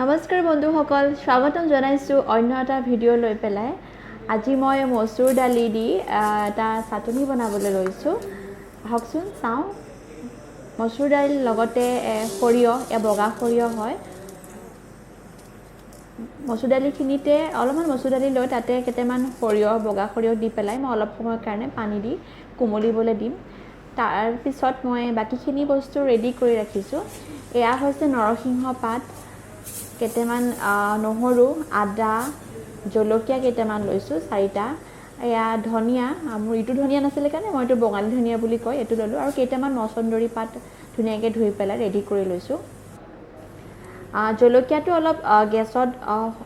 নমস্কাৰ বন্ধুসকল, স্বাগতম জনাইছোঁ অন্য এটা ভিডিঅ' লৈ পেলাই। আজি মই মচুৰ দালি দি এটা চাটনি বনাবলৈ লৈছোঁ। আহকচোন চাওঁ। মচুৰ দালিৰ লগতে সৰিয়হ, বগা সৰিয়হ হয়। মচুৰ দালিখিনিতে অলপমান মচুৰ দালি লৈ তাতে কেইটামান সৰিয়হ, বগা সৰিয়হ দি পেলাই মই অলপ সময়ৰ কাৰণে পানী দি কোমলিবলৈ দিম। তাৰপিছত মই বাকীখিনি বস্তু ৰেডি কৰি ৰাখিছোঁ। এয়া হৈছে নৰসিংহ পাত, কেইটামান নহৰু, আদা, জলকীয়া কেইটামান লৈছোঁ 4টা। এয়া ধনিয়া, মোৰ ইটো ধনিয়া নাছিলে কাৰণে মই এইটো বঙালী ধনিয়া বুলি কয়, এইটো ল'লোঁ। আৰু কেইটামান মচন্দৰী পাত ধুনীয়াকৈ ধুই পেলাই ৰেডি কৰি লৈছোঁ। জলকীয়াটো অলপ গেছত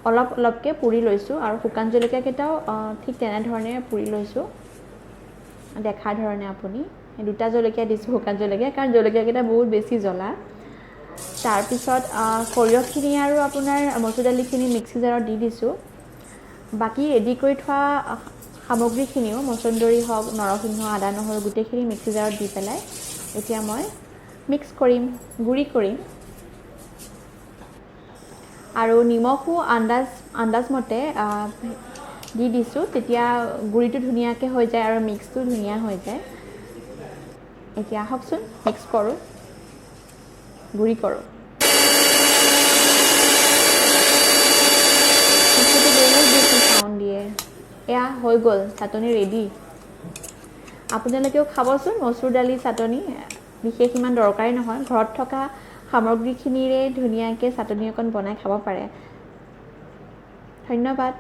অলপকৈ পুৰি লৈছোঁ আৰু শুকান জলকীয়াকেইটাও ঠিক তেনেধৰণে পুৰি লৈছোঁ। দেখাৰ ধৰণে আপুনি 2টা জলকীয়া দিছোঁ, শুকান জলকীয়া, কাৰণ জলকীয়াকেইটা বহুত বেছি জ্বলা। তাৰপিছত সৰিয়হখিনি আৰু আপোনাৰ মচুৰ দালিখিনি মিক্সি জাৰত দি দিছোঁ। বাকী ৰেডি কৰি থোৱা সামগ্ৰীখিনিও মচন্দৰী হওক, নৰসিংহ, আদা, নহৰু গোটেইখিনি মিক্সি জাৰত দি পেলাই এতিয়া মই মিক্স কৰিম, গুড়ি কৰিম। আৰু নিমখো আন্দাজমতে দি দিছোঁ, তেতিয়া গুড়িটো ধুনীয়াকৈ হৈ যায় আৰু মিক্সটো ধুনীয়া হৈ যায়। এতিয়া আহকচোন মিক্স কৰোঁ, গুড়ি কৰোঁ। বহুত বেছি চাউণ্ড দিয়ে। এয়া হৈ গ'ল, চাটনি ৰেডি। আপোনালোকেও খাবচোন মচুৰ দালি চাটনি। বিশেষ ইমান দৰকাৰী নহয়, ঘৰত থকা সামগ্ৰীখিনিৰে ধুনীয়াকৈ চাটনি অকণ বনাই খাব পাৰে। ধন্যবাদ।